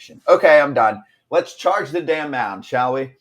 conversation. Okay, I'm done. Let's charge the damn mound, shall we?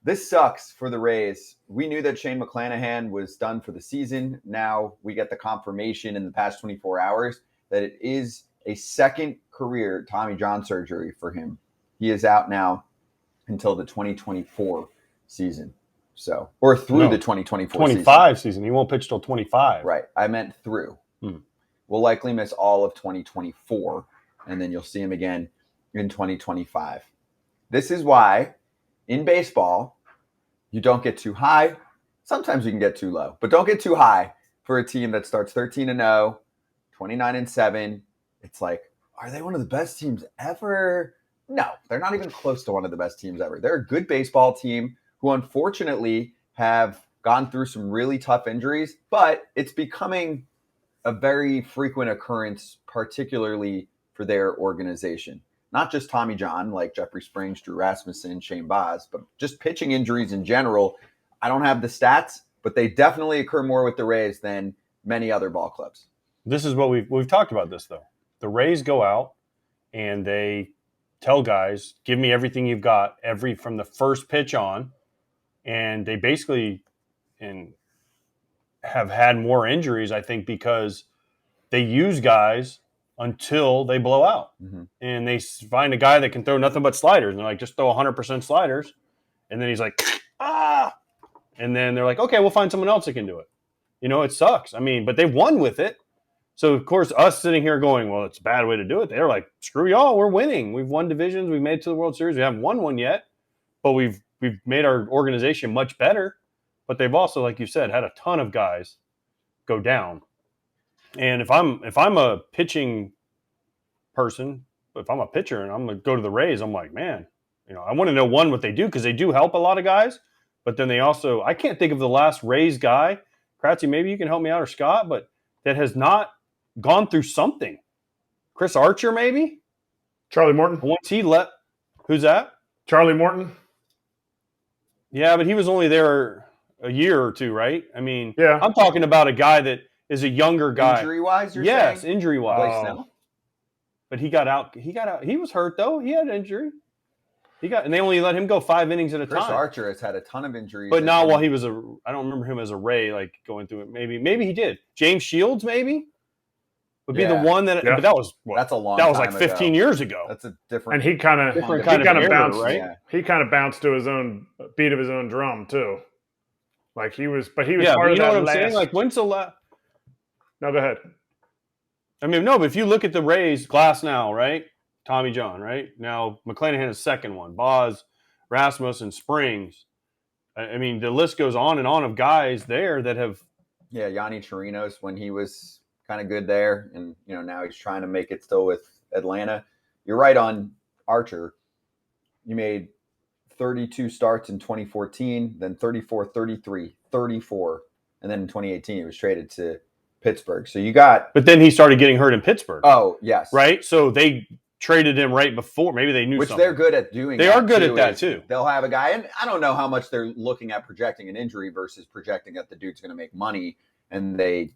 This sucks for the Rays. We knew that Shane McClanahan was done for the season. Now we get the confirmation in the past 24 hours that it is a second career Tommy John surgery for him. He is out now until the 2024 season. So, or through the 2024 25 season. He won't pitch till 25. Right. I meant through. We'll likely miss all of 2024, and then you'll see him again in 2025. This is why in baseball, you don't get too high. Sometimes you can get too low, but don't get too high for a team that starts 13-0, 29-7. It's like, are they one of the best teams ever? No, they're not even close to one of the best teams ever. They're a good baseball team who unfortunately have gone through some really tough injuries, but it's becoming a very frequent occurrence, particularly for their organization. Not just Tommy John, like Jeffrey Springs, Drew Rasmussen, Shane Baz, but just pitching injuries in general. I don't have the stats, but they definitely occur more with the Rays than many other ball clubs. This is what we've talked about this, though. The Rays go out and they tell guys, give me everything you've got, from the first pitch on. And they basically have had more injuries, I think, because they use guys until they blow out. And they find a guy that can throw nothing but sliders. And they're like, just throw 100% sliders. And then he's like, ah. And then they're like, okay, we'll find someone else that can do it. It sucks. I mean, but they won with it. So, of course, us sitting here going, well, it's a bad way to do it. They're like, screw y'all, we're winning. We've won divisions. We've made it to the World Series. We haven't won one yet. But we've made our organization much better. But they've also, like you said, had a ton of guys go down. And if I'm a pitching person, if I'm a pitcher and I'm going to go to the Rays, I'm like, man, I want to know, what they do, because they do help a lot of guys. But then they also, I can't think of the last Rays guy. Kratzy, maybe you can help me out, or Scott, but that has not gone through something. Chris Archer, maybe? Charlie Morton. Once he left. Who's that? Charlie Morton. Yeah, but he was only there a year or two, right? I mean, yeah. I'm talking about a guy that is a younger guy. Injury-wise, you're saying? Yes, injury-wise. But he got out. He was hurt, though. He had an injury. And they only let him go 5 innings at a time. Chris Archer has had a ton of injuries. But not while he was I don't remember him as a Ray, like going through it. Maybe he did. James Shields, maybe? Would be the one that, but that was that's a long. That was like 15 years ago. That's a different. And he kind of bounced, right? Yeah. He kind of bounced to his own beat of his own drum too. Like he was part of that. You know what I'm saying? Like, when's the last? No, go ahead. I mean, no, but if you look at the Rays, Glass now, right? Tommy John, right? Now McClanahan is second one. Baz, Rasmussen, Springs. I mean, the list goes on and on of guys there that have. Yeah, Yanni Chirinos when he was kind of good there, and now he's trying to make it still with Atlanta. You're right on Archer. You made 32 starts in 2014, then 34, 33, 34, and then in 2018 he was traded to Pittsburgh. So you got. But then he started getting hurt in Pittsburgh. Oh yes, right. So they traded him right before. Maybe they knew which something. They're good at doing. They are good at that too. They'll have a guy, and I don't know how much they're looking at projecting an injury versus projecting that the dude's going to make money, and they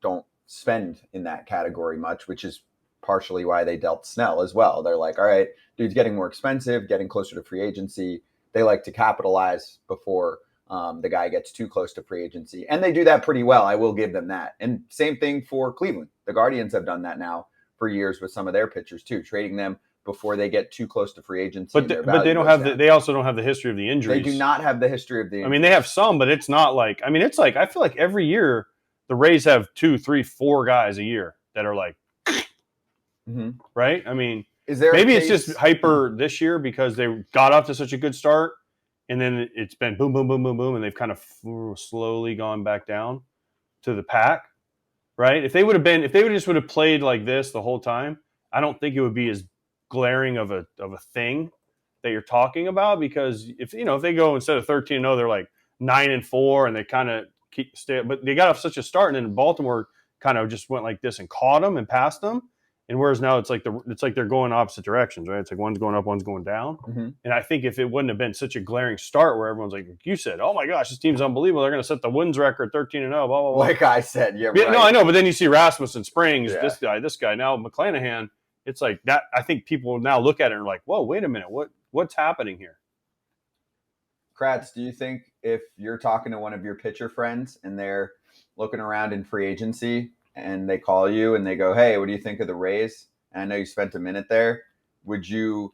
don't spend in that category much, which is partially why they dealt Snell as well. They're like, all right, dude's getting more expensive, getting closer to free agency. They like to capitalize before the guy gets too close to free agency. And they do that pretty well. I will give them that. And same thing for Cleveland. The Guardians have done that now for years with some of their pitchers too, trading them before they get too close to free agency. But they don't have they also don't have the history of the injuries. They do not have the history of the injuries. I mean, they have some, but it's not like, I mean, it's like, I feel like every year the Rays have 2, 3, 4 guys a year that are like, right? I mean, maybe it's just hyper this year because they got off to such a good start, and then it's been boom, boom, boom, boom, boom, and they've kind of slowly gone back down to the pack, right? If they would have played like this the whole time, I don't think it would be as glaring of a thing that you're talking about, because if they go instead of 13-0, they're like 9-4, and they kind of but they got off such a start, and then Baltimore kind of just went like this and caught them and passed them. And whereas now it's like they're going opposite directions, right? It's like one's going up, one's going down. And I think if it wouldn't have been such a glaring start where everyone's like you said, oh my gosh, this team's unbelievable. They're going to set the wins record 13-0, blah, blah, blah. Like I said, right. No, I know. But then you see Rasmussen, Springs, this guy. Now McClanahan, It's like that. I think people now look at it and are like, whoa, wait a minute. What's happening here? Kratz, do you think if you're talking to one of your pitcher friends and they're looking around in free agency and they call you and they go, hey, what do you think of the Rays? And I know you spent a minute there. Would you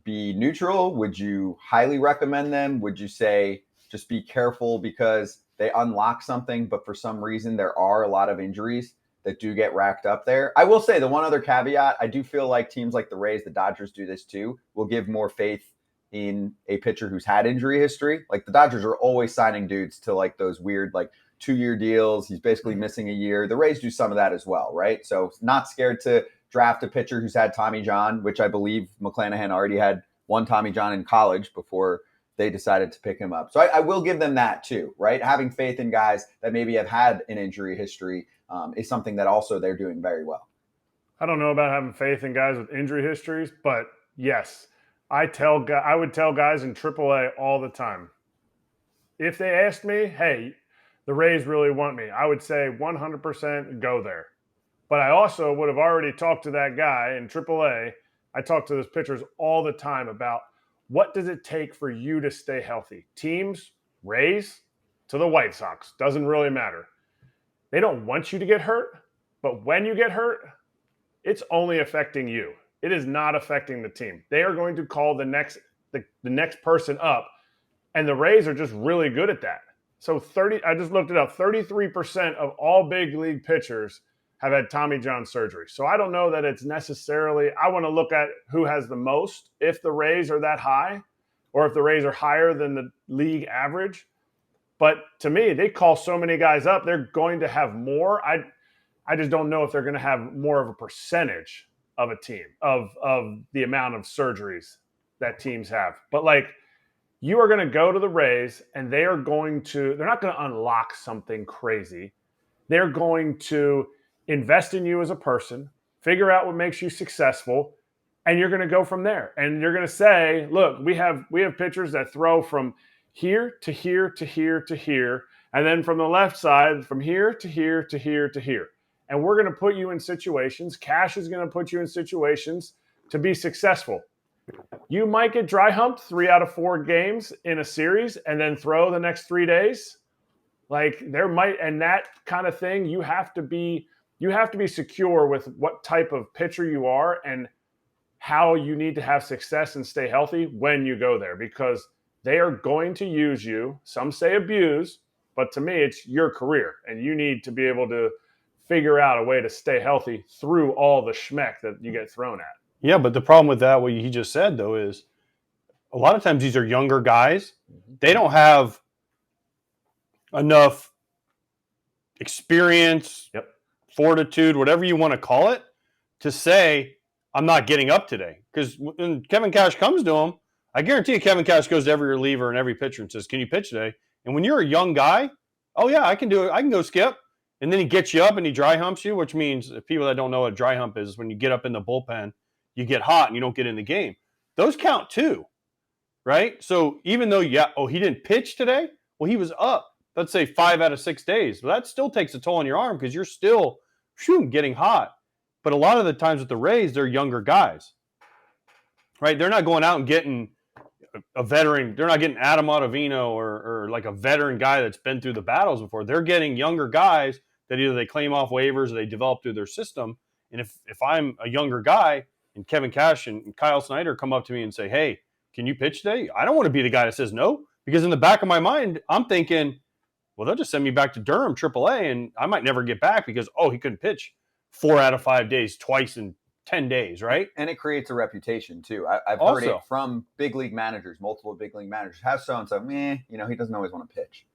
be neutral? Would you highly recommend them? Would you say just be careful because they unlock something, but for some reason there are a lot of injuries that do get racked up there? I will say the one other caveat, I do feel like teams like the Rays, the Dodgers do this too, will give more faith in a pitcher who's had injury history. Like the Dodgers are always signing dudes to like those weird like 2-year deals. He's basically missing a year. The Rays do some of that as well, right? So not scared to draft a pitcher who's had Tommy John, which I believe McClanahan already had one Tommy John in college before they decided to pick him up. So I will give them that too, right? Having faith in guys that maybe have had an injury history is something that also they're doing very well. I don't know about having faith in guys with injury histories, but yes, I would tell guys in AAA all the time. If they asked me, hey, the Rays really want me, I would say 100% go there. But I also would have already talked to that guy in AAA. I talk to those pitchers all the time about what does it take for you to stay healthy. Teams, Rays to the White Sox, doesn't really matter. They don't want you to get hurt, but when you get hurt, it's only affecting you. It is not affecting the team. They are going to call the next person up, and the Rays are just really good at that. So I just looked it up, 33% of all big league pitchers have had Tommy John surgery. So I don't know that it's necessarily, I want to look at who has the most, if the Rays are that high, or if the Rays are higher than the league average. But to me, they call so many guys up, they're going to have more. I just don't know if they're going to have more of a percentage of a team, of the amount of surgeries that teams have. But like, you are going to go to the Rays and they're not going to unlock something crazy. They're going to invest in you as a person, figure out what makes you successful, and you're going to go from there. And you're going to say, look, we have pitchers that throw from here to here to here to here, and then from the left side, from here to here to here to here. And we're going to put you in situations, Cash is going to put you in situations to be successful. You might get dry humped 3 out of 4 games in a series and then throw the next 3 days. Like and that kind of thing, you have to be secure with what type of pitcher you are and how you need to have success and stay healthy when you go there, because they are going to use you. Some say abuse, but to me, it's your career, and you need to be able to figure out a way to stay healthy through all the schmeck that you get thrown at. Yeah, but the problem with that, what he just said, though, is a lot of times these are younger guys. They don't have enough experience, fortitude, whatever you want to call it, to say, I'm not getting up today. Because when Kevin Cash comes to him, I guarantee you Kevin Cash goes to every reliever and every pitcher and says, can you pitch today? And when you're a young guy, oh, yeah, I can do it. I can go skip. And then he gets you up and he dry humps you, which means people that don't know what a dry hump is, when you get up in the bullpen, you get hot and you don't get in the game. Those count too, right? So even though, he didn't pitch today, well, he was up, let's say 5 out of 6 days. Well, that still takes a toll on your arm because you're still getting hot. But a lot of the times with the Rays, they're younger guys, right? They're not going out and getting a veteran. They're not getting Adam Ottavino or like a veteran guy that's been through the battles before. They're getting younger guys that either they claim off waivers or they develop through their system. And if I'm a younger guy and Kevin Cash and Kyle Snyder come up to me and say, hey, can you pitch today? I don't want to be the guy that says no, because in the back of my mind, I'm thinking, well, they'll just send me back to Durham, AAA, and I might never get back because, he couldn't pitch 4 out of 5 days twice in 10 days, right? And it creates a reputation, too. I've heard it from big league managers, multiple big league managers. Have so-and-so, he doesn't always want to pitch.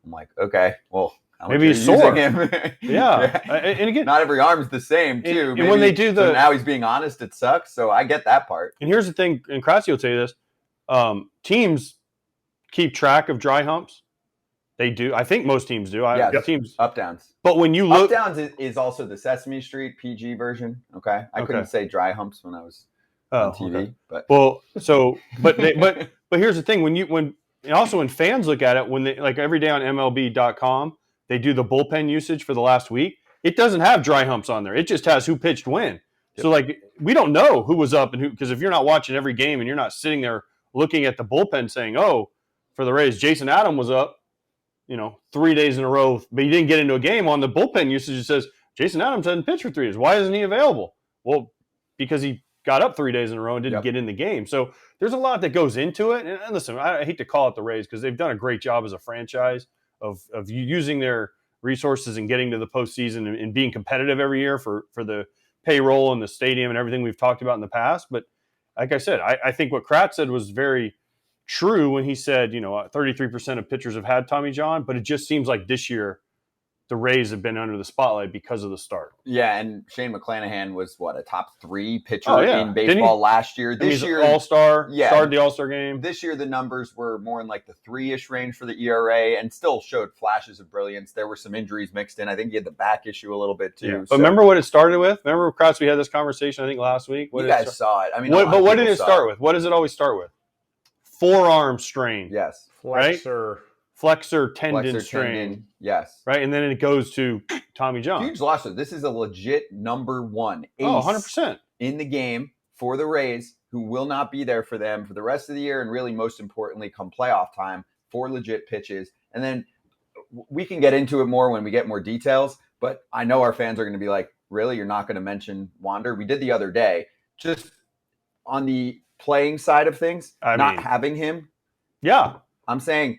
I'm like, okay, well, maybe he's sore. Him? Yeah. And again, not every arm's the same, too. And when they do so now he's being honest, it sucks. So I get that part. And here's the thing, and Kratzy will tell you this, teams keep track of dry humps. They do. I think most teams do. Teams up downs. But when you look, up downs is also the Sesame Street PG version. Okay, I couldn't say dry humps when I was on TV. Okay. But here's the thing: when also when fans look at it, when they like every day on MLB.com, they do the bullpen usage for the last week. It doesn't have dry humps on there. It just has who pitched when. So, like, we don't know who was up and who, because if you're not watching every game and you're not sitting there looking at the bullpen saying, oh, for the Rays, Jason Adam was up, 3 days in a row, but he didn't get into a game. On the bullpen usage, it says Jason Adams hasn't pitched for 3 days. Why isn't he available? Well, because he got up 3 days in a row and didn't get in the game. So there's a lot that goes into it. And listen, I hate to call it the Rays because they've done a great job as a franchise of using their resources and getting to the postseason and being competitive every year for the payroll and the stadium and everything we've talked about in the past. But like I said, I think what Kratz said was very true when he said, 33% of pitchers have had Tommy John, but it just seems like this year the Rays have been under the spotlight because of the start. Yeah, and Shane McClanahan was a top 3 pitcher in baseball last year. This year, All-Star, started the All-Star game. This year, the numbers were more in like the 3-ish range for the ERA and still showed flashes of brilliance. There were some injuries mixed in. I think he had the back issue a little bit too. Yeah. But remember what it started with? Remember, Kratz, we had this conversation, I think, last week? You guys saw it. I mean, but what did it start with? What does it always start with? Forearm strain. Yes. Flexor tendon strain. Yes. Right? And then it goes to Tommy John. Huge loss. This is a legit number 1 ace 100%. in the game for the Rays, who will not be there for them for the rest of the year, and really, most importantly, come playoff time for legit pitches. And then we can get into it more when we get more details, but I know our fans are going to be like, really? You're not going to mention Wander? We did the other day. Just on the playing side of things, having him. Yeah. I'm saying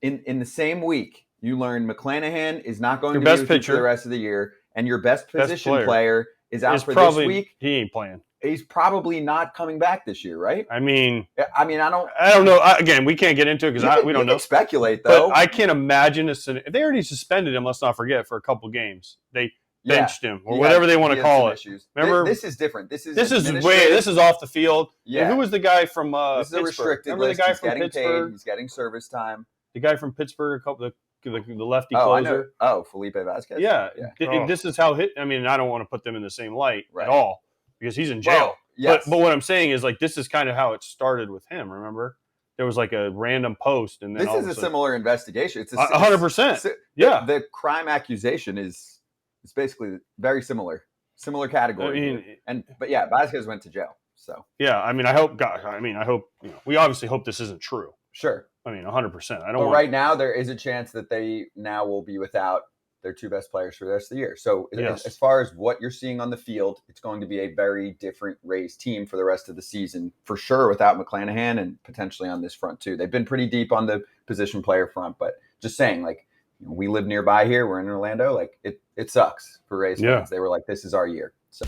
in the same week, you learn McClanahan is not going your to best be with pitcher you for the rest of the year, and your best position player is out for this week. He ain't playing. He's probably not coming back this year, right? I mean, I don't know. Again, we can't get into it because we don't know. Speculate though. But I can't imagine they already suspended him. Let's not forget, for a couple games they benched him or whatever they want to call it. Issues. Remember, this is different. This is off the field. Yeah. And who was the guy from this is Pittsburgh? A restricted Remember list. The guy he's from getting Pittsburgh? Paid. He's getting service time. The guy from Pittsburgh, the lefty closer. Felipe Vasquez. Yeah. This is how I don't want to put them in the same light at all because he's in jail. Well, yes. But what I'm saying is, like, this is kind of how it started with him. Remember, there was like a random post, and then this is a similar investigation. It's 100%. Yeah, the crime accusation is basically very similar category. But Vasquez went to jail. So yeah, I hope we obviously hope this isn't true. Sure. 100%. But right now, there is a chance that they now will be without their 2 best players for the rest of the year. So as far as what you're seeing on the field, it's going to be a very different Rays team for the rest of the season, for sure, without McClanahan and potentially on this front too. They've been pretty deep on the position player front, but just saying, like, we live nearby here. We're in Orlando. Like, it sucks for Rays fans. They were like, this is our year. So.